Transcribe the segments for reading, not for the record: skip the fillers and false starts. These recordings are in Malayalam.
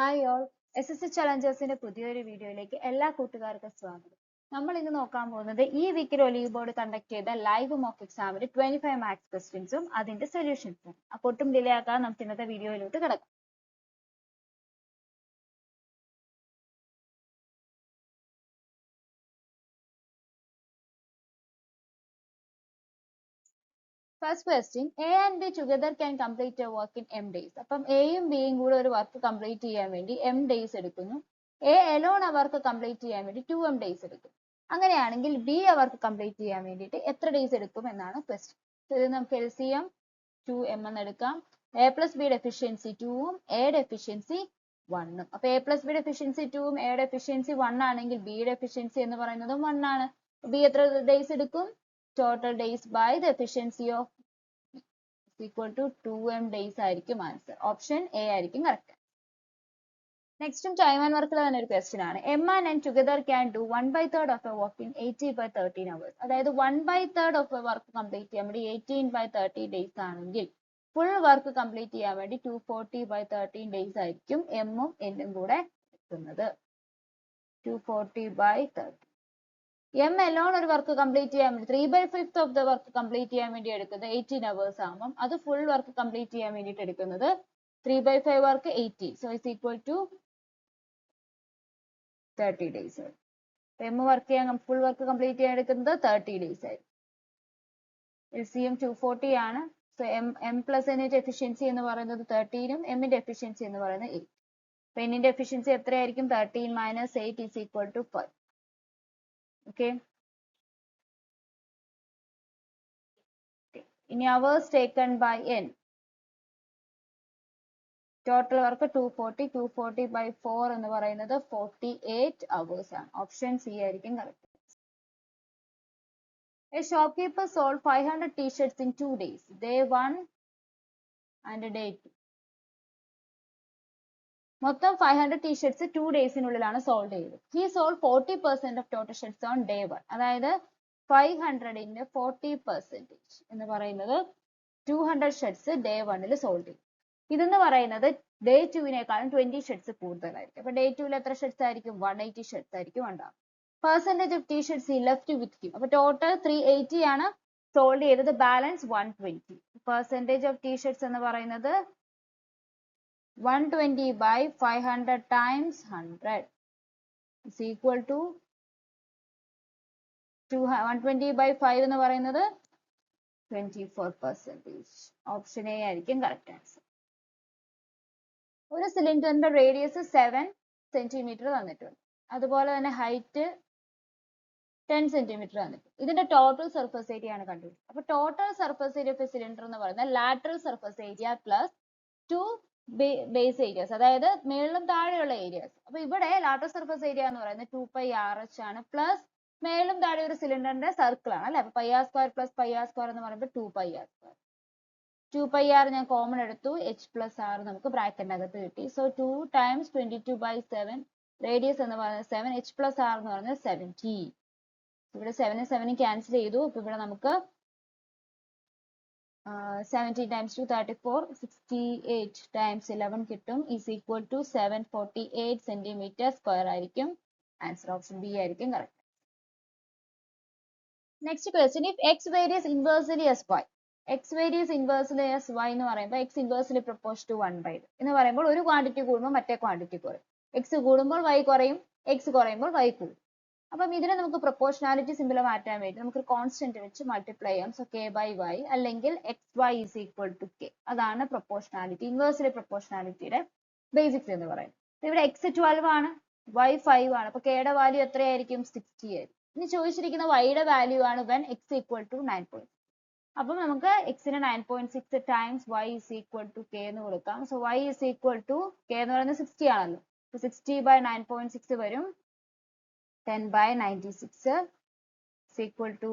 ഹായ് ഓൾ SSC ചലഞ്ചേഴ്സിന്റെ പുതിയൊരു വീഡിയോയിലേക്ക് എല്ലാ കൂട്ടുകാർക്കും സ്വാഗതം. നമ്മൾ ഇന്ന് നോക്കാൻ പോകുന്നത് ഈ വീക്കിൽ ഒലീവ് ബോർഡ് കണ്ടക്ട് ചെയ്ത ലൈവ് മോക്ക് എക്സാമിന് 25 മാർക്സ് ക്വസ്റ്റ്യൻസും അതിന്റെ സൊല്യൂഷൻസും. അപ്പോൾ ഒട്ടും ഡിലേ ആക്കാതെ നമുക്ക് ഇന്നത്തെ വീഡിയോയിലോട്ട് കിടക്കാം. First question, A and B together can complete A work in M days. അപ്പം എയും ബിയും കൂടെ ഒരു വർക്ക് കംപ്ലീറ്റ് ചെയ്യാൻ വേണ്ടി എം ഡേയ്സ് എടുക്കുന്നു. എ എലോൺ ആ വർക്ക് കംപ്ലീറ്റ് ചെയ്യാൻ വേണ്ടി 2m ഡേയ്സ് എടുക്കും. അങ്ങനെയാണെങ്കിൽ ബി ആ വർക്ക് കംപ്ലീറ്റ് ചെയ്യാൻ വേണ്ടിയിട്ട് എത്ര ഡേയ്സ് എടുക്കും എന്നാണ് ക്വസ്റ്റ്യൻ. ഇത് നമുക്ക് LCM 2m എന്ന് എടുക്കാം. എ പ്ലസ് ബിയുടെ എഫിഷ്യൻസി 2ഉം എയുടെ എഫിഷ്യൻസി 1ഉം. അപ്പൊ എ പ്ലസ് ബിയുടെ എഫിഷ്യൻസി 2ഉം എയുടെ എഫിഷ്യൻസി 1 ആണെങ്കിൽ ബിയുടെ എഫിഷ്യൻസി എന്ന് പറയുന്നതും 1 ആണ്. ബി എത്ര ഡേയ്സ് എടുക്കും? Total days by the efficiency of is equal to 2m days ആയിരിക്കും ആൻസർ. ഓപ്ഷൻ എ ആയിരിക്കും കറക്റ്റ്. നെക്സ്റ്റും ടൈം ആൻഡ് വർക്കിൽ തന്നെ ഒരു ക്വസ്റ്റ്യൻ ആണ്. M and N together can do 1/3 of a work in 80/13 hours. അതായത് 1/3 of a വർക്ക് കംപ്ലീറ്റ് ചെയ്യാൻ വേണ്ടി 18/30 ഡേയ്സ് ആണെങ്കിൽ ഫുൾ വർക്ക് കംപ്ലീറ്റ് ചെയ്യാൻ വേണ്ടി 240/13 ഡേയ്സ് ആയിരിക്കും എമ്മും എന്നും കൂടെ എത്തുന്നത്. 240/30. എം എലോൺ ഒരു വർക്ക് കംപ്ലീറ്റ് ചെയ്യാൻ വേണ്ടി 3/5 ഓഫ് ദ വർക്ക് കംപ്ലീറ്റ് ചെയ്യാൻ വേണ്ടി എടുക്കുന്നത് 18 അവേഴ്സ് ആകുമ്പോൾ അത് ഫുൾ വർക്ക് കംപ്ലീറ്റ് ചെയ്യാൻ വേണ്ടിയിട്ട് എടുക്കുന്നത് 3/5 work 18. So is equal to 30 days. M work ചെയ്യാൻ ഫുൾ വർക്ക് കംപ്ലീറ്റ് ചെയ്യാൻ എടുക്കുന്നത് 30 ഡേയ്സ് ആയിരിക്കും. LCM 240 ആണ്. സോ എം പ്ലസ് എന്നിന്റെ എഫിഷ്യൻസി എന്ന് പറയുന്നത് 13ഉം എമ്മിന്റെ എഫിഷ്യൻസി എന്ന് പറയുന്നത് 8. അപ്പൊ എന്നിന്റെ എഫിഷ്യൻസി എത്രയായിരിക്കും? 13 - 8 is equal to 5. Okay. ഇനി hours taken by n. Total work 240/4 എന്ന് പറയുന്നത് 48 hours ആണ്. ഓപ്ഷൻ സി ആയിരിക്കും correct. A shopkeeper sold 500 t-shirts in 2 days. Day 1 and day 2. മൊത്തം 500 t-shirts 2 ഡേയ്സിനുള്ളിലാണ് സോൾഡ് ചെയ്തത്. He sold 40% of total shirts on day 1. അതായത് 500ന്റെ 40% എന്ന് പറയുന്നത് 200 ഷർട്ട്സ് ഡേ 1ൽ സോൾഡ് ചെയ്യും. ഇതെന്ന് പറയുന്നത് ഡേ 2വിനേക്കാളും 20 ഷർട്ട്സ് കൂടുതലായിരിക്കും. അപ്പൊ ഡേ 2ൽ എത്ര ഷർട്ട്സ് ആയിരിക്കും? 180 ഷർട്ട്സ് ആയിരിക്കും ഉണ്ടാവും. Percentage of t-shirts he left with him. അപ്പൊ ടോട്ടൽ 380 ആണ് സോൾഡ് ചെയ്തത്, ബാലൻസ് 120. പെർസെന്റേജ് ഓഫ് t-shirts എന്ന് പറയുന്നത് 120/500 times 100 is equal to 120/5 എന്ന് പറയുന്നത് 24%. ഓപ്ഷൻ എ ആയിരിക്കും കറക്റ്റ് ആൻസർ. ഒരു സിലിണ്ടറിന്റെ റേഡിയസ് 7 സെന്റിമീറ്റർ തന്നിട്ടുണ്ട്. അതുപോലെ തന്നെ ഹൈറ്റ് 10 സെന്റിമീറ്റർ തന്നിട്ടുണ്ട്. ഇതിന്റെ ടോട്ടൽ സർഫസ് ഏരിയ ആണ് കണ്ടുപിടിച്ചത്. അപ്പൊ total surface area of cylinder എന്ന് പറയുന്നത് lateral surface area plus 2 base areas, അതായത് മേളിലും താഴെയുള്ള ഏരിയാസ്. അപ്പൊ ഇവിടെ ലാറ്ററൽ സർഫസ് ഏരിയ എന്ന് പറയുന്നത് 2πRH ആണ്, പ്ലസ് മേലും താഴെ ഒരു സിലിണ്ടറിന്റെ സർക്കിൾ ആണ് അല്ലെ. അപ്പൊ πr² + πr² എന്ന് പറയുമ്പോൾ 2πr². 2πr ഞാൻ കോമൺ എടുത്തു, h+r നമുക്ക് ബ്രാക്കറ്റിനകത്ത് കിട്ടി. സോ 2 × 22/7 റേഡിയസ് എന്ന് പറയുന്നത് 7, h+r എന്ന് പറയുന്നത് 70. ഇവിടെ 7 7 ക്യാൻസൽ ചെയ്തു. അപ്പൊ ഇവിടെ നമുക്ക് 70 × 2 34, 68 × 11 കിട്ടും, ഈസ് ഈക്വൽ ടു 748 cm² ആയിരിക്കും ആൻസർ. ഓപ്ഷൻ ബി ആയിരിക്കും correct. Next question, if x varies inversely as y. x varies inversely as y എന്ന് പറയുമ്പോൾ x inversely proportional to 1/2 എന്ന് പറയുമ്പോൾ ഒരു ക്വാണ്ടിറ്റി കൂടുമ്പോൾ മറ്റേ ക്വാണ്ടിറ്റി കുറയും. x കൂടുമ്പോൾ y കുറയും, x കുറയുമ്പോൾ y കൂടും. അപ്പം ഇതിനെ നമുക്ക് പ്രൊപ്പോർഷണാലിറ്റി സിമ്പിൾ മാറ്റാൻ വേണ്ടി നമുക്ക് കോൺസ്റ്റന്റ് വെച്ച് മൾട്ടിപ്ലൈ ചെയ്യാം. സോ k/y അല്ലെങ്കിൽ xy is equal to k. അതാണ് പ്രൊപ്പോർഷണാലിറ്റി, ഇൻവേഴ്സ്ലി പ്രൊപ്പോർഷണാലിറ്റിയുടെ ബേസിക്സ് എന്ന് പറയുന്നത്. ഇവിടെ x 12 ആണ്, y 5 ആണ്. അപ്പൊ k യുടെ വാല്യൂ എത്രയായിരിക്കും? 60 ആയിരിക്കും. ഇനി ചോദിച്ചിരിക്കുന്ന y യുടെ വാല്യൂ ആണ് when x equal to 9. അപ്പം നമുക്ക് x ന് 9.6 times y is equal to k എന്ന് കൊടുക്കാം. So y is equal to k എന്ന് പറയുന്നത് 60 ആണല്ലോ. 60/9.6 വരും, 10/96 is equal to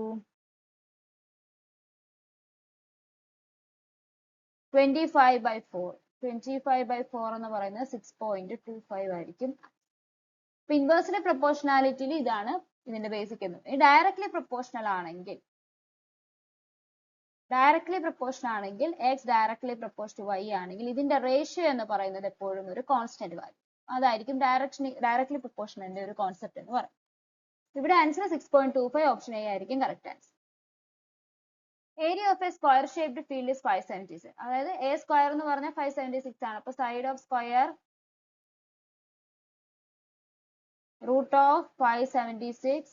25/4. 25/4 എന്ന് പറയുന്നത് 6.25 ആയിരിക്കും. ഇപ്പൊ ഇൻവേഴ്സ്ലി പ്രൊപ്പോർഷണാലിറ്റിയിൽ ഇതാണ് ഇതിന്റെ ബേസിക് എന്ന്. ഡയറക്ട്ലി പ്രൊപ്പോർഷണൽ ആണെങ്കിൽ x directly proportional to y ആണെങ്കിൽ ഇതിന്റെ റേഷ്യോ എന്ന് പറയുന്നത് എപ്പോഴും ഒരു കോൺസ്റ്റന്റ് വാല്യൂ. അതായിരിക്കും ഡയറക്ട്ലി പ്രൊപ്പോർഷണലിന്റെ ഒരു കോൺസെപ്റ്റ് എന്ന് പറയും. ഇവിടെ ആൻസർ 6.25 ഓപ്ഷൻ എ ആയിരിക്കും correct answer. Area of a square shaped field is 576. അതായത് എ സ്ക്വയർ എന്ന് പറഞ്ഞാൽ 576 ആണ്. അപ്പൊ side of square root of 576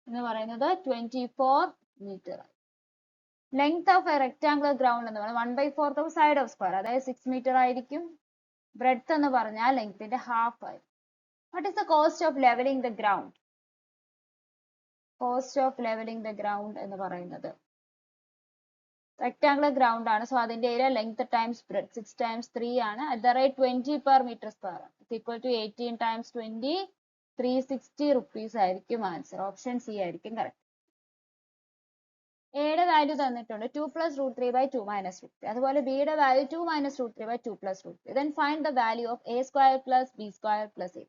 എന്ന് പറയുന്നത് 24 metre. Length of a rectangular ground എന്ന് പറയുന്നത് 1/4 ഓഫ് സൈഡ് ഓഫ് സ്ക്വയർ, അതായത് 6 മീറ്റർ ആയിരിക്കും. ബ്രെഡ്ത്ത് എന്ന് പറഞ്ഞാൽ ലെങ്ത്തിന്റെ ഹാഫ് ആയിരിക്കും. What is the cost of levelling the ground? Cost of levelling the ground എന്ന് പറയുന്നത് റെക്ടാംഗുലർ ഗ്രൗണ്ട് ആണ്. സോ അതിന്റെ area length times breadth 6 times 3 ആണ്. At the rate 20 per meter square. It's equal to 18 times 20, 360 rupees ആയിരിക്കും ആൻസർ. ഓപ്ഷൻ സി ആയിരിക്കും കറക്റ്റ്. എയുടെ വാല്യൂ തന്നിട്ടുണ്ട് 2 plus root 3 by 2 minus root 3. അതുപോലെ ബിയുടെ value 2 minus root 3 by 2 plus root 3. Then find the value of a square plus b square plus a.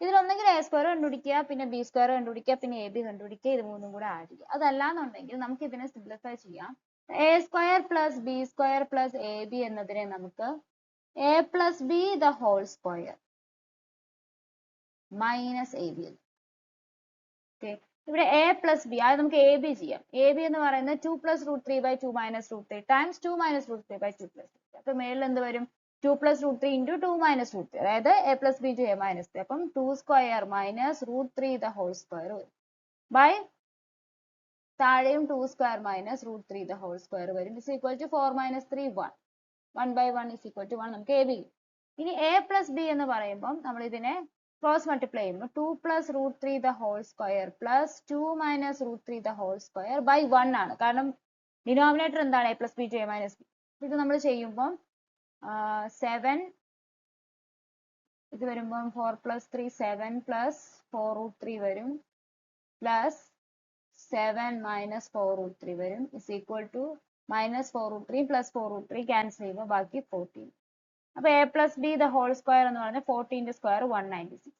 ഇതിൽ ഒന്നെങ്കിൽ എ സ്ക്വയർ കണ്ടുപിടിക്കുക, പിന്നെ ബി സ്ക്വയർ കണ്ടുപിടിക്കുക, പിന്നെ എ ബി കണ്ടുപിടിക്കുക, ഇത് മൂന്നും കൂടെ ആഡ് ചെയ്യുക. അതല്ലാന്നുണ്ടെങ്കിൽ നമുക്ക് ഇതിനെ സിംപ്ലിഫൈ ചെയ്യാം. A square plus B square plus A B എന്നതിനെ നമുക്ക് A plus B the whole square minus A B. Okay, ഇവിടെ എ പ്ലസ് ബി അത് നമുക്ക് എ ബി ചെയ്യാം. എ ബി എന്ന് പറയുന്നത് 2 plus root 3 by 2 minus root 3 times 2 minus root 3 by 2 plus 3. അപ്പൊ മേളിൽ എന്ത് വരും? 2 plus root 3 into 2 minus root 3, അതായത് A plus B to A minus 3. അപ്പം 2 square minus root 3 the whole square വരും. ബൈ താഴെയും 2 square minus root 3 the whole square വരും. Is equal to 4 minus 3 1. 1 by 1 is equal to 1. നമുക്ക് എ ബി. ഇനി എ പ്ലസ് ബി എന്ന് പറയുമ്പോൾ നമ്മൾ ഇതിനെ ക്രോസ് മൾട്ടിപ്ലൈ ചെയ്യുമ്പോൾ 2 plus root 3 the whole square plus 2 minus root 3 the whole square by 1 ആണ്. കാരണം ഡിനോമിനേറ്റർ എന്താണ്? A plus B to A minus B. ഇത് നമ്മൾ ചെയ്യുമ്പോൾ 7 ഇത് വരുമ്പോൾ 4 plus 3 7 plus 4 root 3 വരും പ്ലസ് 7 minus 4 root 3 വരും is equal to minus 4 root 3 plus 4 root 3 cancel ചെയ്യുമ്പോൾ ബാക്കി 14. അപ്പൊ A plus B the whole square എന്ന് പറഞ്ഞാൽ 14 square 196.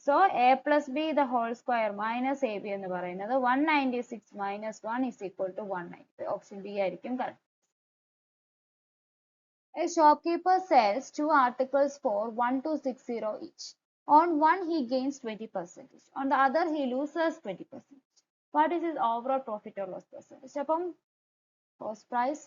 So A plus B the whole square minus A B എന്ന് പറയുന്നത് 196 minus 1 is equal to 195. Option B ആയിരിക്കും correct. A shopkeeper sells 2 articles for 1260 each. On one he gains 20%. On the other he loses 20%. What is his overall profit or loss percentage? അപ്പം കോസ്റ്റ് പ്രൈസ്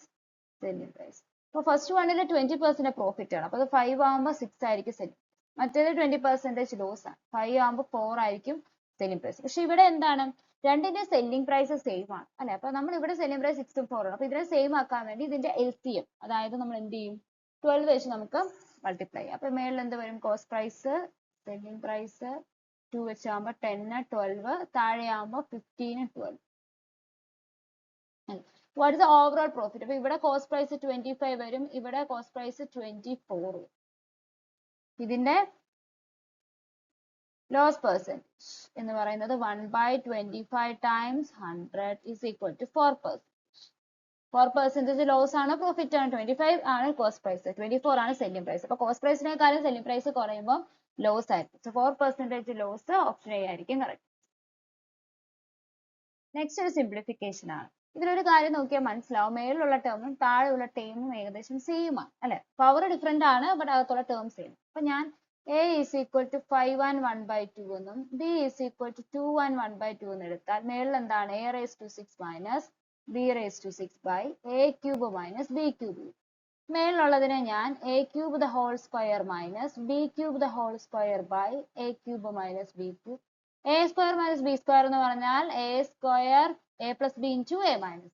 സെല്ലിംഗ് പ്രൈസ്. അപ്പോൾ ഫസ്റ്റ് വണ്ണിൽ 20% പ്രോഫിറ്റ് ആണ്. അപ്പോൾ അത് 5 ആകുമ്പോൾ 6 ആയിരിക്കും സെല്ലിംഗ്. മറ്റേത് 20% ലോസ് ആണ്. 5 ആകുമ്പോൾ 4 ആയിരിക്കും സെല്ലിംഗ് പ്രൈസ്. പക്ഷെ ഇവിടെ എന്താണ്? രണ്ടിന്റെ സെല്ലിംഗ് പ്രൈസ് സെയിം ആണ് അല്ലെ. അപ്പൊ നമ്മൾ ഇവിടെ സെല്ലിംഗ് പ്രൈസ് 6 ഉം 4 ആണ്. അപ്പൊ ഇതിനെ സെയിം ആക്കാൻ വേണ്ടി ഇതിന്റെ LCM അതായത് നമ്മൾ എന്ത് ചെയ്യും? 12 വെച്ച് നമുക്ക് മൾട്ടിപ്ലൈ ചെയ്യാം. അപ്പൊ മേളിൽ എന്ത് വരും? കോസ്റ്റ് പ്രൈസ് സെല്ലിംഗ് പ്രൈസ് 2 വെച്ചാകുമ്പോൾ 10 12, താഴെ ആകുമ്പോൾ 15 12. What is the overall profit? അപ്പൊ ഇവിടെ കോസ്റ്റ് പ്രൈസ് 25 വരും, ഇവിടെ കോസ്റ്റ് പ്രൈസ് 24 വരും. ഇതിന്റെ ലോസ് പെർസെന്റേജ് എന്ന് പറയുന്നത് 1/25 times 100 is equal to 4%. 4% loss ആണ്, പ്രോഫിറ്റ് ആണ്. 25 ആണ് കോസ്റ്റ് പ്രൈസ്, 24 ആണ് സെല്ലിംഗ് പ്രൈസ്. അപ്പൊ കോസ്റ്റ് പ്രൈസിനേക്കാളും സെല്ലിംഗ് പ്രൈസ് കുറയുമ്പോൾ ലോസ് ആയിരിക്കും. സോ 4% ലോസ് ഓപ്ഷൻ എ ആയിരിക്കും കറക്റ്റ്. നെക്സ്റ്റ് ഒരു സിംപ്ലിഫിക്കേഷൻ ആണ്. ഇതിലൊരു കാര്യം നോക്കിയാൽ മനസ്സിലാവും, മേളിലുള്ള ടേമും താഴെയുള്ള ടേമും ഏകദേശം സെയിം ആണ് അല്ലെ. പവർ ഡിഫറെന്റ് ആണ്, ബട്ട് അകത്തുള്ള ടേം സെയിം. അപ്പൊ ഞാൻ a is equal to 5 and 1/2 എന്നും b is equal to 2 and 1/2 എന്ന് എടുത്താൽ മേളിൽ എന്താണ്? a raised to 6 minus b raised to 6 by a cube minus b cube. മേളിലുള്ളതിനെ ഞാൻ a cube the whole square minus b cube the whole square by a cube minus b cube. a square minus b square എന്ന് പറഞ്ഞാൽ a square a plus b into a minus.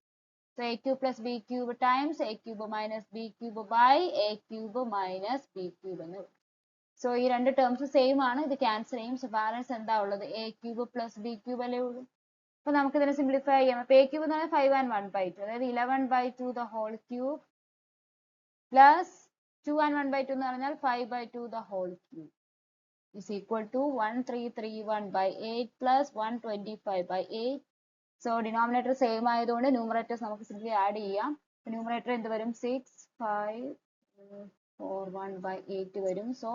So a cube plus b cube times a cube minus b cube by a cube minus b cube എന്ന് വരും. സോ ഈ രണ്ട് ടേംസ് സെയിം ആണ്, ഇത് ക്യാൻസൽ ചെയ്യും. സോ ബാലൻസ് എന്താ ഉള്ളത്? a cube plus b cube അല്ലേ ഉള്ളൂ. അപ്പൊ നമുക്ക് ഇതിനെ സിംപ്ലിഫൈ ചെയ്യാം. അപ്പൊ a cube എന്ന് പറഞ്ഞാൽ 5 and 1/2, അതായത് 11/2 the whole cube plus 2 and 1/2 എന്ന് പറഞ്ഞാൽ 5/2 the whole cube is equal to 1331/8 plus 125/8. So denominator same ആയതുകൊണ്ട് ന്യൂമറേറ്റേഴ്സ് നമുക്ക് സിംപ്ലി ആഡ് ചെയ്യാം. ന്യൂമറേറ്റർ എന്ത് വരും? 6541/8 വരും. സോ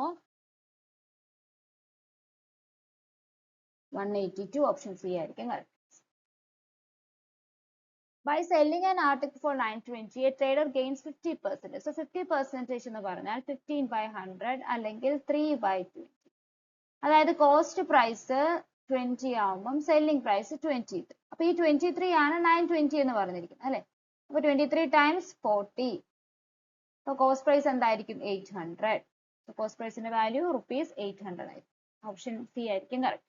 182 ഓപ്ഷൻ സി ആയിരിക്കും correct. By selling an article for 920, a trader gains 50%. So 50% എന്ന് പറഞ്ഞാൽ 15 by 100 അല്ലെങ്കിൽ 3 by 20. അതായത് കോസ്റ്റ് പ്രൈസ് 20 ആവുമ്പം സെല്ലിംഗ് പ്രൈസ് 23. അപ്പൊ ഈ 23 ആണ് 920 എന്ന് പറഞ്ഞിരിക്കുന്നത് അല്ലെ. അപ്പൊ 23 ടൈംസ് 40. അപ്പൊ കോസ്റ്റ് പ്രൈസ് എന്തായിരിക്കും 800. കോസ്റ്റ് പ്രൈസിന്റെ വാല്യൂ ₹800 ആയിരിക്കും. ഓപ്ഷൻ സി ആയിരിക്കും correct.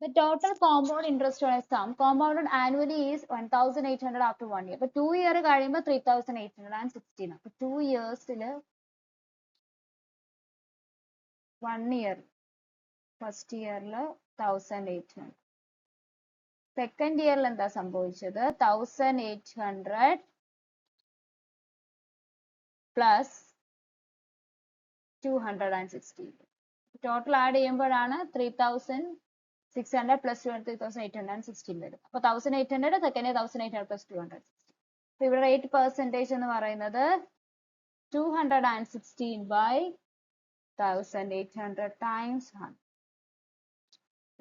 The total compound interest on a sum compounded annually is 1,800 after 1 year. അപ്പൊ 2 year കഴിയുമ്പോൾ 3,816. അപ്പൊ 2 yearsൽ 1 year ഫസ്റ്റ് ഇയറിൽ 1,800. സെക്കൻഡ് ഇയറിൽ എന്താ സംഭവിച്ചത് 1,800 പ്ലസ് 216. ടോട്ടൽ ആഡ് ചെയ്യുമ്പോഴാണ് 3,600 പ്ലസ് 3,816 വരും. അപ്പൊ 1,800 സെക്കൻഡ് 1,800 പ്ലസ് 216. അപ്പൊ ഇവിടെ 8% എന്ന് പറയുന്നത് 216 by 1,800 times 100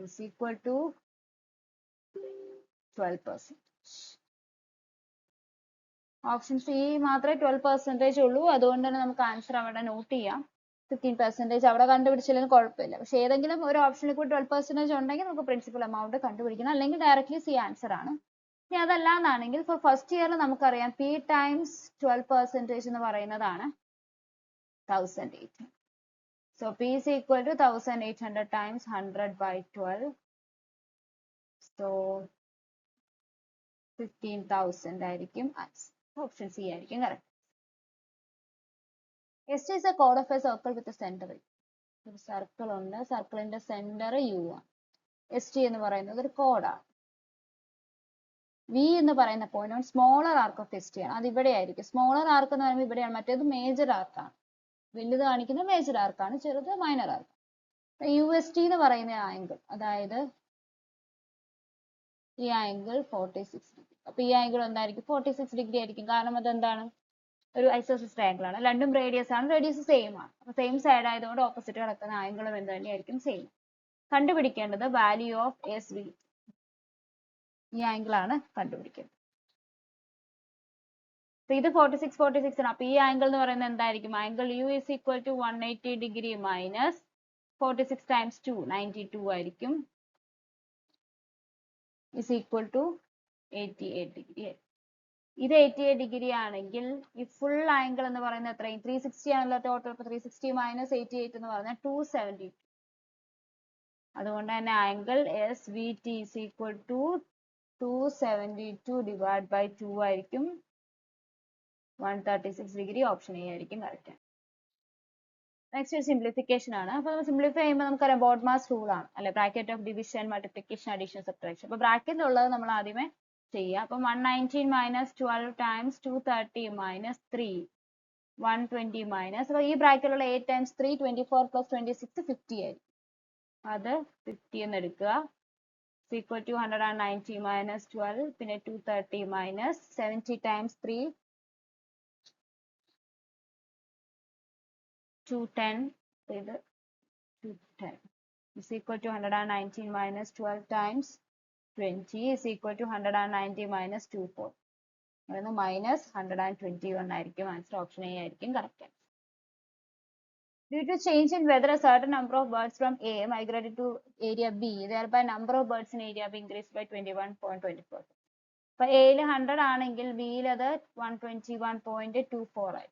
is equal to 12%. Option C മാത്രമേ 12% ഉള്ളൂ. അതുകൊണ്ട് തന്നെ നമുക്ക് ആൻസർ അവിടെ നോട്ട് ചെയ്യാം. 15% അവിടെ കണ്ടുപിടിച്ചില്ലെങ്കിലും കുഴപ്പമില്ല. പക്ഷെ ഏതെങ്കിലും ഒരു ഓപ്ഷനിൽ കൂടി 12% ഉണ്ടെങ്കിൽ നമുക്ക് പ്രിൻസിപ്പൽ എമൗണ്ട് കണ്ടുപിടിക്കണം, അല്ലെങ്കിൽ ഡയറക്ട്ലി സി ആൻസർ ആണ്. ഇനി അതല്ല എന്നാണെങ്കിൽ ഫോർ ഫസ്റ്റ് ഇയറിൽ നമുക്കറിയാം പി ടൈംസ് 12% എന്ന് പറയുന്നതാണ് 1,800. So P is equal to 1,800 times 100 by 12. So 15,000 ആയിരിക്കും ആൻസർ. ഓപ്ഷൻ സി ആയിരിക്കും correct. S is a chord of a circle with a center. ഒരു സർക്കിൾ ഉണ്ട്, സർക്കിളിന്റെ സെന്റർ യു ആണ്. എസ് ടി എന്ന് പറയുന്നത് ഒരു കോഡാണ്. വി എന്ന് പറയുന്ന point smaller arc of S T ആണ്. അത് ഇവിടെ ആയിരിക്കും. സ്മോളർ ആർക്ക് എന്ന് പറയുമ്പോൾ ഇവിടെയാണ്, മറ്റേത് മേജർ ആർക്കാണ്. വലുത് കാണിക്കുന്നത് മേജർ ആർക്കാണ്, ചെറുത് മൈനർ ആർക്ക്. യു എസ് ടി എന്ന് പറയുന്ന ആംഗിൾ, അതായത് ഈ ആംഗിൾ 46 ഡിഗ്രി. അപ്പൊ ഈ ആംഗിൾ എന്തായിരിക്കും 46 ഡിഗ്രി ആയിരിക്കും. കാരണം അതെന്താണ്, ഒരു ഐസോസിസ് ട്രയാംഗിൾ ആണ്. രണ്ടും റേഡിയസ് ആണ്, റേഡിയസ് സെയിം ആണ്. അപ്പൊ സെയിം സൈഡ് ആയതുകൊണ്ട് ഓപ്പോസിറ്റ് കിടക്കുന്ന ആംഗിളും എന്ത് തന്നെയായിരിക്കും സെയിം. കണ്ടുപിടിക്കേണ്ടത് വാല്യൂ ഓഫ് എസ് വി. ഈ ആംഗിൾ ആണ് കണ്ടുപിടിക്കേണ്ടത്. അപ്പൊ ഇത് 46 ആണ്. അപ്പൊ ഈ ആംഗിൾ എന്ന് പറയുന്നത് എന്തായിരിക്കും, angle U is equal to 180 degree minus 46 times 2 92 ആയിരിക്കും, ഇസ് ഈക്വൽ ടു 88 ഡിഗ്രി. ഇത് 88 ഡിഗ്രി ആണെങ്കിൽ ഈ ഫുൾ ആംഗിൾ എന്ന് പറയുന്നത് എത്രയും 360 ആണല്ലോ ടോട്ടൽ. 360 മൈനസ് 88 എന്ന് പറഞ്ഞാൽ 272. അതുകൊണ്ട് തന്നെ angle S V T is equal to 272 divide by 2 ആയിരിക്കും 136 ഡിഗ്രി. ഓപ്ഷൻ എ ആയിരിക്കും കറക്റ്റ്. നെക്സ്റ്റ് സിംപ്ലിഫിക്കേഷൻ ആണ്. അപ്പൊ സിംപ്ലിഫൈ ചെയ്യുമ്പോൾ നമുക്കറിയാം ബോഡ്മാസ് റൂൾ ആണ് അല്ലെ, bracket of division multiplication addition subtraction. അപ്പൊ ബ്രാക്കറ്റിൽ ഉള്ളത് നമ്മൾ ആദ്യമേ ചെയ്യുക. അപ്പൊ 119 മൈനസ് 12 ടൈംസ് 230 മൈനസ് 3 120 മൈനസ്, അപ്പൊ ഈ ബ്രാക്കറ്റിലുള്ള 8 ടൈംസ് 3 24 പ്ലസ് 26 50 ആയിരിക്കും. അത് 50 എന്ന് എടുക്കുക. ഈക്വൽ ടു 190 മൈനസ് 12 പിന്നെ 230 മൈനസ് 70 ടൈംസ് 3 210. ഇത് 210 is equal to 119 minus 12 times 20 is equal to 190 minus 24. അതായത് മൈനസ് 121 ആയിരിക്കും ആൻസർ. ഓപ്ഷൻ എ ആയിരിക്കും correct. Due to change in weather, a certain number of birds from A migrated to area B. Thereby, number of birds in area B increased by 21.24. അപ്പൊ എയിൽ 100 ആണെങ്കിൽ ബിയിൽ അത് 121.24 ആയി.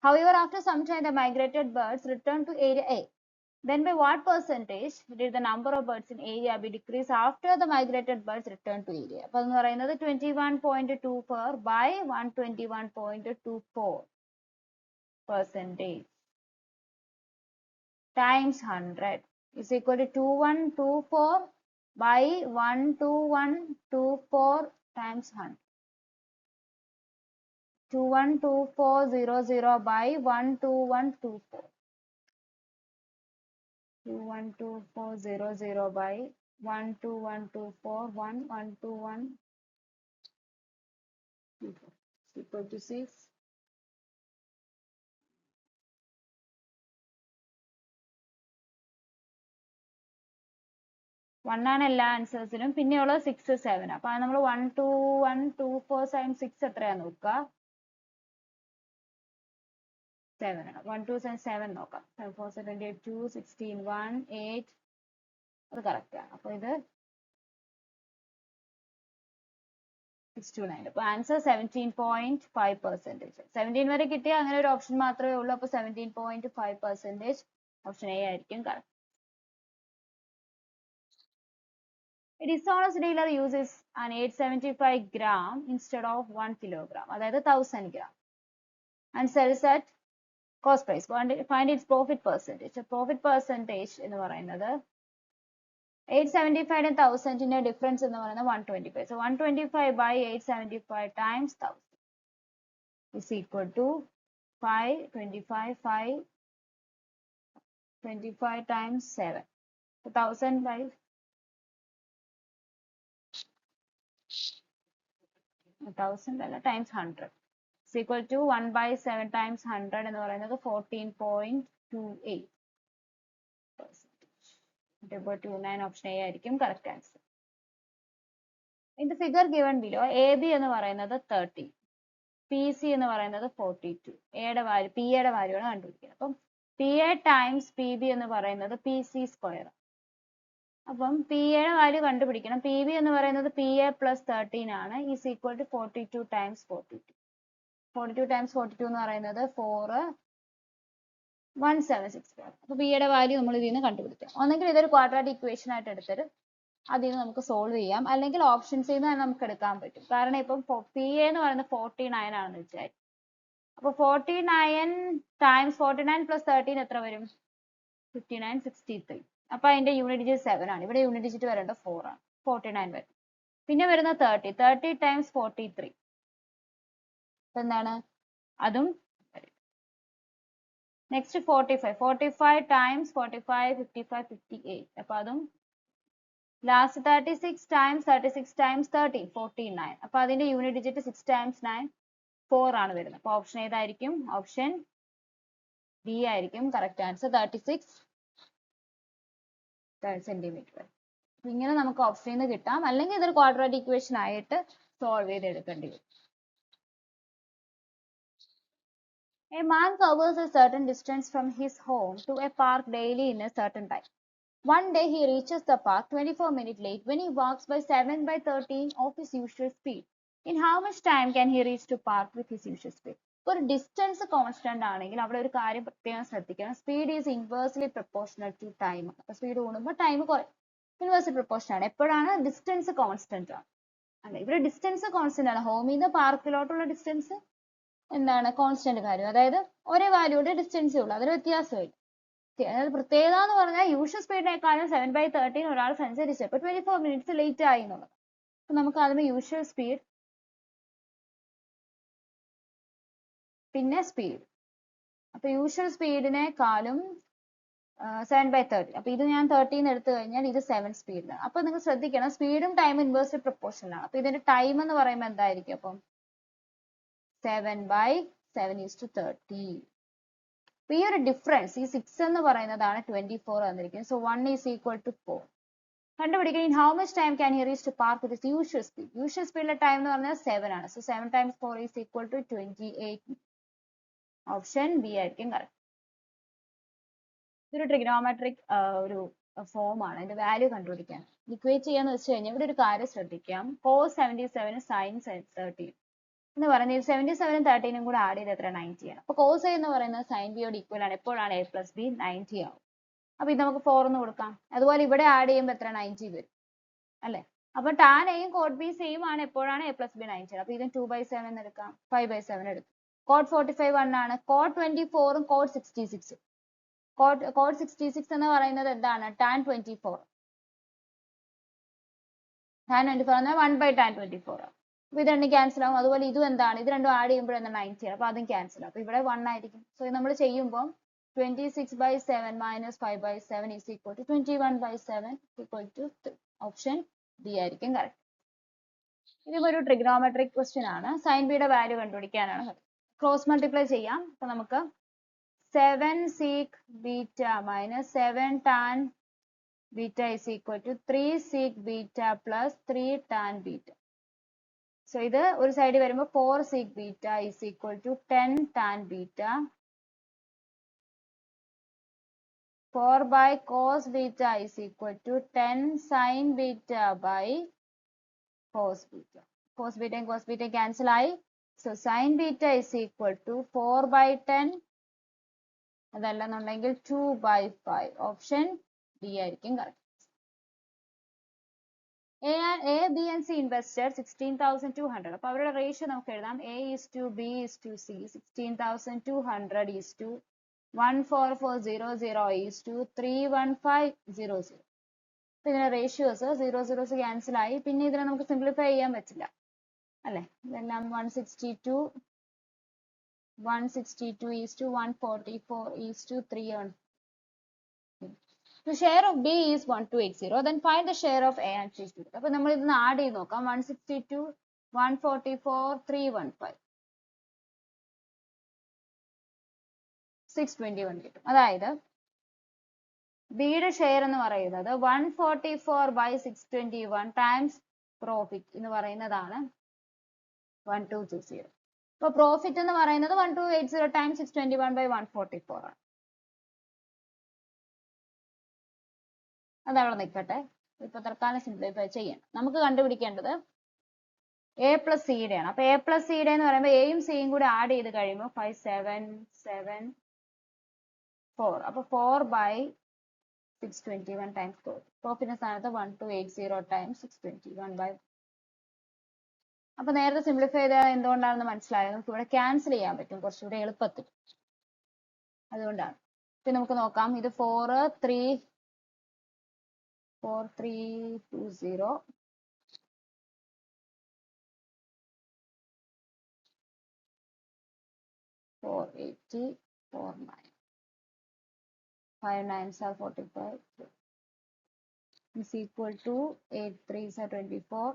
However, after some time, the migrated birds returned to area A. Then by what percentage did the number of birds in area B decrease after the migrated birds returned to area? അപ്പോൾ എന്ന് പറയുന്നത് 21.24 by 121.24% times 100 is equal to 2124 by 12124 times 100. 212,400 by 12124. 212,400 by 12124 12124 equal to 6. 1 ആണ് എല്ലാ ആൻസേഴ്സിലും. പിന്നെയുള്ളത് 6, 7. അപ്പൊ നമ്മൾ 1, 2, 1, 2, 4, 7, 6 എത്രയാ നോക്കുക. 7 ആണ്. 1, 2, 7 നോക്കാം. 7, 4, 7, 28, 2, 16, 1, 8. അത് കറക്റ്റ് ആണ്. അപ്പൊ ഇത് 6 to 9. അപ്പൊ ആൻസർ 17.5%. 17 വരെ കിട്ടിയാൽ അങ്ങനെ ഒരു ഓപ്ഷൻ മാത്രമേ ഉള്ളൂ. അപ്പൊ 17.5%. ഓപ്ഷൻ എ ആയിരിക്കും correct. A dishonest dealer uses an 875 gram instead of 1 kilogram, അതായത് 1000 gram, and sells at cost price. Find its profit percentage. Profit percentage എന്ന് പറയുന്നത് 875 and 1000 ഡിഫറൻസ് എന്ന് പറയുന്നത് 125. So 125 by 875 times 1000 is equal to 525 times 7. So 1000 by 1000 അല്ല times 100 is equal to 1 by 7 times 100 എന്ന് പറയുന്നത് 14.28%. 29 ഓപ്ഷൻ എ ആയിരിക്കും correct answer. In the figure given below, AB എന്ന് പറയുന്നത് 30, PC എന്ന് പറയുന്നത് 42. P യുടെ വാല്യൂ ആണ് കണ്ടുപിടിക്കുന്നത്. അപ്പം PA ടൈംസ് PB എന്ന് പറയുന്നത് PC സ്ക്വയർ. അപ്പം PA യുടെ വാല്യൂ കണ്ടുപിടിക്കണം. PB എന്ന് പറയുന്നത് PA plus 13 ആണ്. Is equal to 42 times 42. 42 times 42 എന്ന് പറയുന്നത് 41764. അപ്പൊ P യുടെ വാല്യൂ നമ്മൾ ഇതിൽ നിന്ന് കണ്ടുപിടിക്കാം. ഒന്നെങ്കിൽ ഇതൊരു ക്വാഡ്രാറ്റിക് ഇക്വേഷൻ ആയിട്ട് എടുത്തിട്ട് അതിൽ നിന്ന് നമുക്ക് സോൾവ് ചെയ്യാം, അല്ലെങ്കിൽ ഓപ്ഷൻസിൽ നിന്ന് നമുക്ക് എടുക്കാൻ പറ്റും. കാരണം ഇപ്പം PA എന്ന് പറയുന്നത് 49 ആണെന്ന് വെച്ചാൽ, അപ്പൊ 49 ടൈംസ് 49 പ്ലസ് 13 എത്ര വരും? 59, 63. അപ്പൊ അതിന്റെ യൂണിറ്റ് ഡിജിറ്റ് 7 ആണ്. ഇവിടെ യൂണിറ്റ് ഡിജിറ്റ് വരേണ്ടത് 4 ആണ്. 49 വരും. പിന്നെ വരുന്ന 30 ടൈംസ് 43. അപ്പൊ എന്താണ്? അതും നെക്സ്റ്റ് 45 ടൈംസ് 45, 55, 58. അപ്പൊ അതും ലാസ്റ്റ് 36 ടൈംസ് 13, 49. അപ്പൊ അതിന്റെ യൂണിറ്റ് ഡിജിറ്റ് 6 times 9, 4 ആണ് വരുന്നത്. അപ്പൊ ഓപ്ഷൻ ഏതായിരിക്കും? ഓപ്ഷൻ ബി ആയിരിക്കും കറക്റ്റ് ആൻസർ. 36 സെന്റിമീറ്റർ. ഇങ്ങനെ നമുക്ക് ഓപ്ഷനിൽ നിന്ന് കിട്ടാം, അല്ലെങ്കിൽ ഇതൊരു ക്വാഡ്രാറ്റിക് ഇക്വേഷൻ ആയിട്ട് സോൾവ് ചെയ്ത് എടുക്കേണ്ടി വരും. A man covers a certain distance from his home to a park daily in a certain time. One day he reaches the park 24 minutes late when he walks by 7 by 13 of his usual speed. In how much time can he reach to park with his usual speed? ഒരു ഡിസ്റ്റൻസ് കോൺസ്റ്റന്റ് ആണെങ്കിൽ അവിടെ ഒരു കാര്യം പ്രത്യേകം ശ്രദ്ധിക്കണം. Speed is inversely proportional to time. അപ്പൊ സ്പീഡ് കൂടുമ്പോൾ ടൈം കുറയും. ഇൻവേഴ്സ്ലി പ്രൊപ്പോർഷൻ ആണ്. എപ്പോഴാണ്? ഡിസ്റ്റൻസ് കോൺസ്റ്റന്റ് ആണ്. അല്ലെ, ഇവിടെ ഡിസ്റ്റൻസ് കോൺസ്റ്റന്റ് ആണ്. ഹോമിൽ നിന്ന് പാർക്കിലോട്ടുള്ള ഡിസ്റ്റൻസ് എന്താണ്? കോൺസ്റ്റന്റ് കാര്യം. അതായത് ഒരേ വാല്യൂടെ ഡിസ്റ്റൻസേ ഉള്ളൂ, അതൊരു വ്യത്യാസമില്ല. അതായത് പ്രത്യേകത എന്ന് പറഞ്ഞാൽ യൂഷ്വൽ സ്പീഡിനേക്കാളും 7 by 13 ഒരാൾ സഞ്ചരിച്ചപ്പോൾ 24 minutes ലേറ്റ് ആയി എന്നുള്ളത്. അപ്പൊ നമുക്ക് അതിന് യൂഷ്വൽ സ്പീഡ് പിന്നെ സ്പീഡ്. അപ്പൊ യൂഷ്വൽ സ്പീഡിനെക്കാളും 7 by 13. അപ്പൊ ഇത് ഞാൻ 13 എടുത്തു കഴിഞ്ഞാൽ ഇത് 7 സ്പീഡിലാണ്. അപ്പൊ നിങ്ങൾ ശ്രദ്ധിക്കണം, സ്പീഡും ടൈമും ഇൻവേഴ്സ്ലി പ്രൊപ്പോർഷണൽ ആണ്. അപ്പൊ ഇതിന്റെ ടൈം എന്ന് പറയുമ്പോൾ എന്തായിരിക്കും? അപ്പം 7 by 7:30. അപ്പൊ ഈ ഒരു ഡിഫറൻസ്, ഈ 6 എന്ന് പറയുന്നതാണ് 24 തന്നിരിക്കുന്നത്. So 1 is equal to 4. കണ്ടുപിടിക്കണം. In how much time can he reach to park with usual speed? Usual സ്പീഡിലെ ടൈം എന്ന് പറഞ്ഞാൽ 7 ആണ്. So 7 times 4 is equal to 28. Option B ആയിരിക്കും കറക്റ്റ്. ഇതൊരു ട്രിഗണോമെട്രിക് ഒരു ഫോം ആണ്. അതിന്റെ വാല്യൂ കണ്ടുപിടിക്കാൻ ഇക്വേറ്റ് ചെയ്യാന്ന് വെച്ച് കഴിഞ്ഞാൽ ഇവിടെ ഒരു കാര്യം ശ്രദ്ധിക്കാം. cos 77 sin 13 എന്ന് പറയുന്നത് 77 13 കൂടെ ആഡ് ചെയ്ത് എത്ര? 90 ആണ്. അപ്പൊ cos A എന്ന് പറയുന്നത് sin B യോട് ഈക്വൽ ആണ്. എപ്പോഴാണ്? A plus B 90 ആവും. അപ്പൊ ഇത് നമുക്ക് 4 എന്ന് കൊടുക്കാം. അതുപോലെ ഇവിടെ ആഡ് ചെയ്യുമ്പോൾ എത്ര? 90 വരും അല്ലെ? അപ്പൊ tan A യും cot B സെയിം ആണ്. എപ്പോഴാണ്? A plus B 90 ആണ്. അപ്പൊ ഇതിന് 2 by 7 എന്ന് എടുക്കാം, 5 by 7 എടുക്കാം. cot 45 1 ആണ്. cot 24 ഉം cot 66. cot 66 എന്ന് പറയുന്നത് എന്താണ്? tan 24. tan 24 എന്നാൽ 1 by tan 24 ആണ്. അപ്പൊ ഇത് രണ്ടും ക്യാൻസൽ ആവും. അതുപോലെ ഇതും എന്താണ്? ഇത് രണ്ടും ആഡ് ചെയ്യുമ്പോൾ എന്താ? 90 ആണ്. അപ്പൊ അതും ക്യാൻസൽ ആവും. അപ്പൊ ഇവിടെ 1 ആയിരിക്കും. സോ നമ്മൾ ചെയ്യുമ്പോൾ 26 by 7 minus 5 by 7 is equal to 21 by 7 equal to 3. Option D ആയിരിക്കും കറക്റ്റ്. ഇതും ഒരു ട്രിഗണോമെട്രിക് ക്വസ്റ്റ്യൻ ആണ്. സൈൻ ബിയുടെ വാല്യൂ കണ്ടുപിടിക്കാനാണ്. ക്രോസ് മൾട്ടിപ്ലൈ ചെയ്യാം. അപ്പൊ നമുക്ക് 7 sec beta minus 7 tan beta is equal to 3 sec beta plus 3 tan beta. So ഇത് ഒരു സൈഡിൽ വരുമ്പോൾ 4 sec beta is equal to 10 tan beta. 4 by cos beta is equal to 10 sin beta by cos beta. Cos beta and cos beta cancel ആയി. So sin beta is equal to 4 by 10. അതല്ലെന്നുണ്ടെങ്കിൽ 2 by 5. Option D ആയിരിക്കും correct. A, B and C invested 16,200. അപ്പോൾ അവരുടെ റേഷ്യോ നമുക്ക് എഴുതാം. A is to B is to C. 16,200 is to 14400 is to 31500. അപ്പോൾ ഇതിന്റെ റേഷ്യോസ് 0 ക്യാൻസൽ ആയി. പിന്നെ ഇതിനെ നമുക്ക് സിംപ്ലിഫൈ ചെയ്യാൻ പറ്റില്ല അല്ലെ. ഇതെല്ലാം 162 is to 144 is to 315. The share of B is 1280. Then find the share of A and C. അപ്പോൾ നമ്മൾ ഇതിന് ആഡ് ചെയ്ത് നോക്കാം. 162, 144, 315. 621 കിട്ടും. അതായത് ബിയുടെ ഷെയർ എന്ന് പറയുന്നത് 144 by 621 ടൈംസ് പ്രോഫിറ്റ് എന്ന് പറയുന്നതാണ് 1220. അപ്പോൾ പ്രോഫിറ്റ് എന്ന് പറയുന്നത് 1280 ടൈംസ് 621 by 144 ആണ്. അതവിടെ നിൽക്കട്ടെ. ഇപ്പൊ തൽക്കാലം സിംപ്ലിഫൈ ചെയ്യണം. നമുക്ക് കണ്ടുപിടിക്കേണ്ടത് എ പ്ലസ് സിയുടെ ആണ്. അപ്പൊ എ പ്ലസ് സിയുടെ എന്ന് പറയുമ്പോൾ എയും സിയും കൂടി ആഡ് ചെയ്ത് കഴിയുമ്പോൾ 5774. അപ്പൊ 4 by 621 ടൈംസ് പ്രോഫിറ്റിന്റെ സ്ഥാനത്ത് 1280 ടൈംസ് 621 by. അപ്പൊ നേരത്തെ സിംപ്ലിഫൈ ചെയ്താൽ എന്തുകൊണ്ടാണെന്ന് മനസ്സിലായത്. നമുക്ക് ഇവിടെ ക്യാൻസൽ ചെയ്യാൻ പറ്റും കുറച്ചുകൂടെ എളുപ്പത്തിൽ. അതുകൊണ്ടാണ്. പിന്നെ നമുക്ക് നോക്കാം. ഇത് 4320 480 49 5 9s are 45 is equal to 8 3s are 24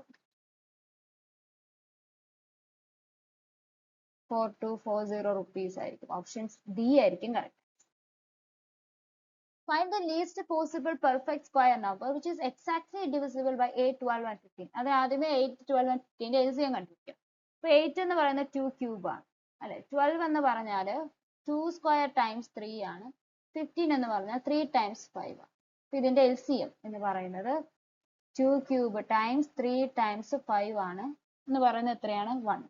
4240 rupees ആയിരിക്കും. ഓപ്ഷൻസ് ഡി ആയിരിക്കും correct. Find the least possible perfect square number which is exactly divisible by 8, 12 and 15. അത് ആദ്യമേ 8, 12 and 15 LCM കണ്ടുപിടിക്കാം. അപ്പൊ 8 എന്ന് പറയുന്നത് 2 ക്യൂബ് ആണ് അല്ലെ. 12 എന്ന് പറഞ്ഞാൽ 2 സ്ക്വയർ ടൈംസ് 3 ആണ്. 15 എന്ന് പറഞ്ഞാൽ 3 ടൈംസ് 5 ആണ്. അപ്പൊ ഇതിന്റെ LCM എന്ന് പറയുന്നത് 2 ക്യൂബ് ടൈംസ് 3 ടൈംസ് 5 ആണ്. എന്ന് പറയുന്നത് എത്രയാണ്? 1.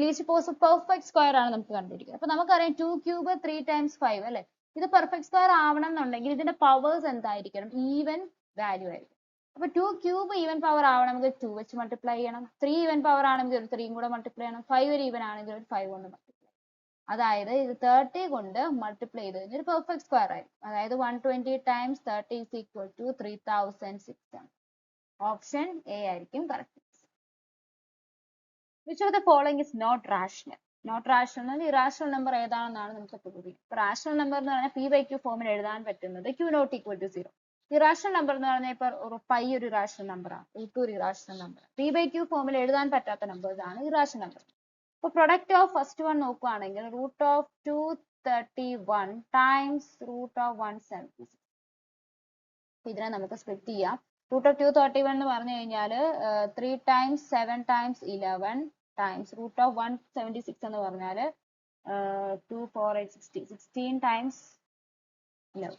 ലീസ്റ്റ് പോസിബിൾ പെർഫെക്റ്റ് സ്ക്വയർ ആണ് നമുക്ക് കണ്ടുപിടിക്കുക. അപ്പൊ നമുക്കറിയാം 2 ക്യൂബ് 3 ടൈംസ് 5 അല്ലെ. ഇത് പെർഫെക്റ്റ് സ്ക്വയർ ആവണം എന്നുണ്ടെങ്കിൽ ഇതിന്റെ പവേഴ്സ് എന്തായിരിക്കണം? ഈവൻ വാല്യൂ ആയിരിക്കും. അപ്പൊ 2 ക്യൂബ് ഈവൻ പവർ ആവണമെങ്കിൽ 2 വെച്ച് മൾട്ടിപ്ലൈ ചെയ്യണം. 3 ഈവൻ പവർ ആണെങ്കിൽ ഒരു 3 കൂടെ മൾട്ടിപ്ലൈ ചെയ്യണം. 5 ഒരു ഈവൻ ആണെങ്കിൽ ഒരു 5 കൊണ്ട് മൾട്ടിപ്ലൈ. അതായത് ഇത് 30 കൊണ്ട് മൾട്ടിപ്ലൈ ചെയ്ത് കഴിഞ്ഞാൽ ഒരു പെർഫെക്റ്റ് സ്ക്വയർ ആയിരിക്കും. അതായത് 120 times 30 is equal to 3600. Option A ആയിരിക്കും correct. Which of the following is not rational? Not rational irrational number ഏതാണെന്നാണ് നമുക്ക് ചോദിക്കുന്നത്. റാഷണൽ നമ്പർ എന്ന് പറഞ്ഞാൽ പി ബൈ ക്യൂ ഫോമിൽ എഴുതാൻ പറ്റുന്നത് Q not equal to 0. Irrational number എന്ന് പറഞ്ഞാൽ ഇപ്പൊ പൈ ഒരു ഇറാഷണൽ നമ്പർ ആണ്, റൂട്ട് ഒരു irrational number. P by Q ഫോമിൽ എഴുതാൻ പറ്റാത്ത നമ്പേഴ്സ് ആണ് ഇറാഷണൽ നമ്പർ. ഇപ്പൊ പ്രൊഡക്റ്റ് ഓഫ് ഫസ്റ്റ് വൺ നോക്കുകയാണെങ്കിൽ root of 231 times root of 176. ഇതിനെ നമുക്ക് സ്പ്ലിറ്റ് ചെയ്യാം. റൂട്ട് ഓഫ് 231 എന്ന് പറഞ്ഞു കഴിഞ്ഞാൽ 3 times 7 times 11 times root of 176 എന്ന് പറഞ്ഞാൽ 2 4 8 16 16 ടൈംസ് 11.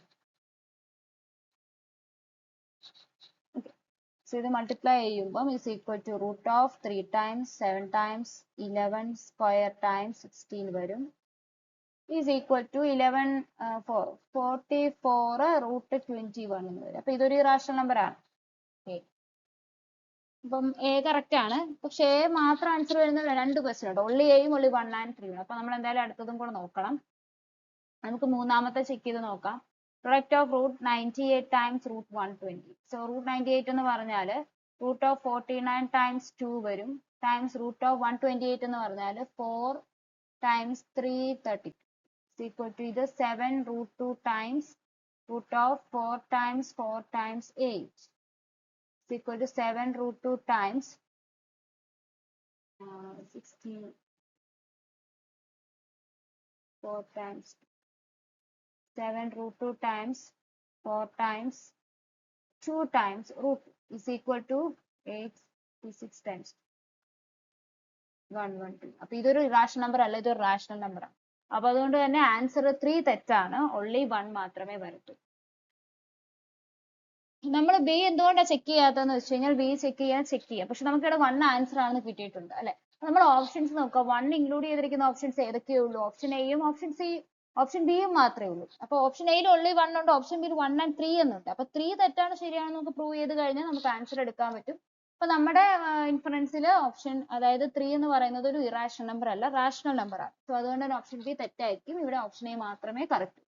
ഓക്കെ, സോ ഇത് മൾട്ടിപ്ലൈ ചെയ്യുമ്പോൾ is equal to root of 3 times 7 times 11 square times 16 വരും. is equal to 11 44 റൂട്ട് 21 എന്ന് വരും. അപ്പൊ ഇതൊരു ഇറാഷണൽ നമ്പർ ആണ്. അപ്പം എ കറക്റ്റ് ആണ്. പക്ഷെ എ മാത്രം ആൻസർ വരുന്ന 2 ക്വസ്റ്റ്യൻ ഉണ്ട്. only എയും only 1 and 3 ആണ്. അപ്പൊ നമ്മൾ എന്തായാലും അടുത്തതും കൂടെ നോക്കണം. നമുക്ക് മൂന്നാമത്തെ ചെക്ക് ചെയ്ത് നോക്കാം. Product of root 98 times root 120. So root 98 എന്ന് പറഞ്ഞാൽ റൂട്ട് ഓഫ് 49 ടൈംസ് 2 വരും ടൈംസ് റൂട്ട് ഓഫ് 128 എന്ന് പറഞ്ഞാൽ 4 times 332 equal to either 7 root 2 times root of 4 times 4 times 8 is equal to 7 root 2 times 16 4 times 7 root 2 times 4 times 2 times root is equal to 86 times 112. അപ്പൊ ഇതൊരു ഇറാഷണൽ നമ്പർ അല്ല, ഇതൊരു റാഷണൽ നമ്പർ ആണ്. അപ്പൊ അതുകൊണ്ട് തന്നെ ആൻസർ 3 തെറ്റാണ്, only 1 മാത്രമേ വരട്ടൂ. നമ്മൾ ബി എന്തുകൊണ്ടാണ് ചെക്ക് ചെയ്യാത്തതെന്ന് വെച്ച് കഴിഞ്ഞാൽ ബി ചെക്ക് ചെയ്യാം, പക്ഷെ നമുക്ക് ഇവിടെ 1 ആൻസർ ആണെന്ന് കിട്ടിയിട്ടുണ്ട് അല്ലെ. നമ്മൾ ഓപ്ഷൻസ് നോക്കാം, 1 ഇൻക്ലൂഡ് ചെയ്തിരിക്കുന്ന ഓപ്ഷൻസ് ഏതൊക്കെയേ ഉള്ളൂ? ഓപ്ഷൻ എയും ഓപ്ഷൻ സി ഓപ്ഷൻ ബിയും മാത്രമേ ഉള്ളൂ. അപ്പൊ ഓപ്ഷൻ എയിൽ only 1 ഉണ്ട്, ഓപ്ഷൻ ബിയിൽ 1 and 3 എന്നുണ്ട്. അപ്പൊ 3 തെറ്റാണ് ശരിയാണെന്ന് നമുക്ക് പ്രൂവ് ചെയ്ത് കഴിഞ്ഞാൽ നമുക്ക് ആൻസർ എടുക്കാൻ പറ്റും. അപ്പൊ നമ്മുടെ ഇൻഫറൻസിൽ ഓപ്ഷൻ, അതായത് 3 എന്ന് പറയുന്നത് ഒരു ഇറാഷണൽ നമ്പർ അല്ല, റാഷണൽ നമ്പർ ആണ്. സോ അതുകൊണ്ട് തന്നെ ഓപ്ഷൻ ബി തെറ്റായിരിക്കും, ഇവിടെ ഓപ്ഷൻ എ മാത്രമേ correct.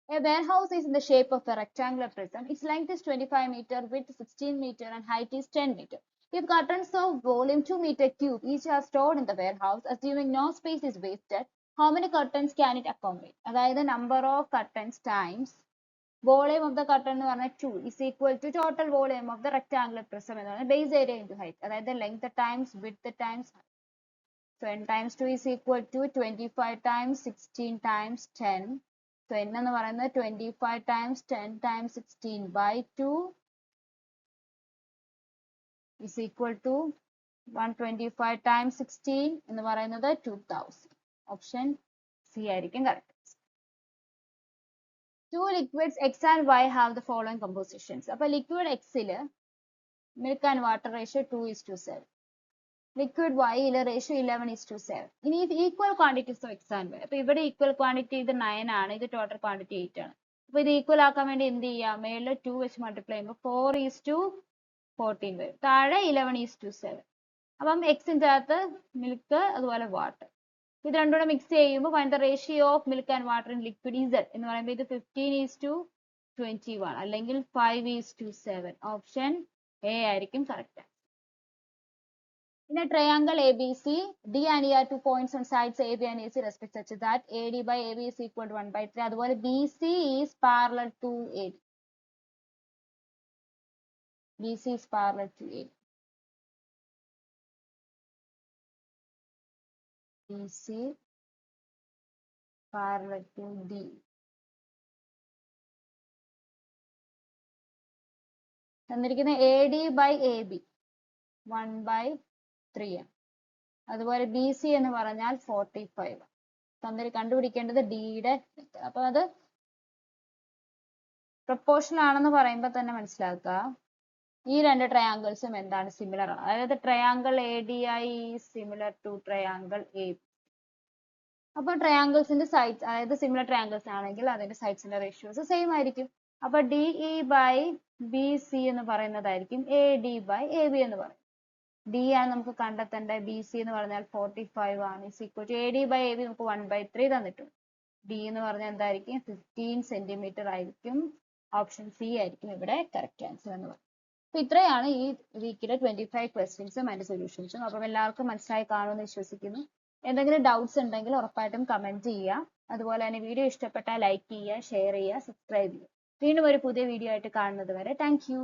A warehouse is in the shape of a rectangular prism. Its length is 25 meter, width 16 meter, and height is 10 meter. If curtains of volume 2 meter cube each are stored in the warehouse, assuming no space is wasted, how many curtains can it accommodate? അതായത് number of curtains times volume of the curtain എന്ന് പറഞ്ഞാൽ 2 is equal to total volume of the rectangular prism എന്ന് പറഞ്ഞാൽ base area into height. അതായത് length times width times height. So n times 2 is equal to 25 times 16 times 10. So n എന്ന് പറയുന്നത് 25 times 10 times 16 by 2 is equal to 125 times 16 എന്ന് പറയുന്നത് 2000. ഓപ്ഷൻ സി ആയിരിക്കും correct. Two liquids X and Y have the following compositions. അപ്പോൾ ലിക്വിഡ് എക്സില് milk and water ratio 2:7. Liquid വൈയില് റേഷ്യോ 11:7. ഇനി equal quantities of X and Y. അപ്പൊ ഇവിടെ ഈക്വൽ ക്വാണ്ടിറ്റി ഇത് 9 ആണ്, ഇത് ടോട്ടൽ ക്വാണ്ടിറ്റി 8 ആണ്. അപ്പൊ ഇത് ഈക്വൽ ആക്കാൻ വേണ്ടി എന്ത് ചെയ്യാം? മേളിൽ 2 വെച്ച് മൾട്ടിപ്ലൈ ചെയ്യുമ്പോൾ 4:14 വരും, താഴെ 11:7. അപ്പം എക്സിൻ്റെ അകത്ത് മിൽക്ക് അതുപോലെ വാട്ടർ, ഇത് രണ്ടും കൂടെ മിക്സ് ചെയ്യുമ്പോൾ find the ratio of milk and water in liquid Z എന്ന് പറയുമ്പോൾ ഇത് 15:21 അല്ലെങ്കിൽ 5:7. ഓപ്ഷൻ എ ആയിരിക്കും correct. In a triangle ABC, D and E are 2 points on sides AB and AC respect such that AD by AB is equal to 1/3. അതുപോലെ BC is parallel to AD. BC is parallel to AD. BC parallel to D. തന്നിരിക്കുന്ന AD by AB 1/3. അതുപോലെ ബി സി എന്ന് പറഞ്ഞാൽ 45. കണ്ടുപിടിക്കേണ്ടത് ഡിയുടെ. അപ്പൊ അത് പ്രൊപ്പോർഷണൽ ആണെന്ന് പറയുമ്പോൾ തന്നെ മനസ്സിലാക്കുക ഈ രണ്ട് ട്രയാങ്കിൾസും എന്താണ്, സിമിലർ ആണ്. അതായത് triangle A D I similar to triangle A. അപ്പൊ ട്രയാങ്കിൾസിന്റെ സൈഡ്സ്, അതായത് സിമിലർ ട്രയാങ്കിൾസ് ആണെങ്കിൽ അതിന്റെ സൈഡ്സിന്റെ റേഷ്യോസ് സെയിം ആയിരിക്കും. അപ്പൊ D E by B C എന്ന് പറയുന്നതായിരിക്കും A D by A B എന്ന് പറയും. ഡി ആണ് നമുക്ക് കണ്ടെത്തേണ്ടത്, ബി സി എന്ന് പറഞ്ഞാൽ 45 ആണ്. Equal to A D by A B നമുക്ക് 1/3 തന്നിട്ടുണ്ട്. ഡി എന്ന് പറഞ്ഞാൽ എന്തായിരിക്കും? 15 സെന്റിമീറ്റർ ആയിരിക്കും. ഓപ്ഷൻ സി ആയിരിക്കും ഇവിടെ കറക്റ്റ് ആൻസർ എന്ന് പറയുന്നത്. അപ്പൊ ഇത്രയാണ് ഈ വീക്കിലെ 25 ക്വസ്റ്റ്യൻസും അതിന്റെ സൊല്യൂഷൻസും. അപ്പം എല്ലാവർക്കും മനസ്സിലായി കാണുമെന്ന് വിശ്വസിക്കുന്നു. എന്തെങ്കിലും ഡൗട്ട്സ് ഉണ്ടെങ്കിൽ ഉറപ്പായിട്ടും കമന്റ് ചെയ്യുക. അതുപോലെ തന്നെ വീഡിയോ ഇഷ്ടപ്പെട്ടാൽ ലൈക്ക് ചെയ്യുക, ഷെയർ ചെയ്യുക, സബ്സ്ക്രൈബ് ചെയ്യുക. വീണ്ടും ഒരു പുതിയ വീഡിയോ ആയിട്ട് കാണുന്നത് വരെ താങ്ക് യു.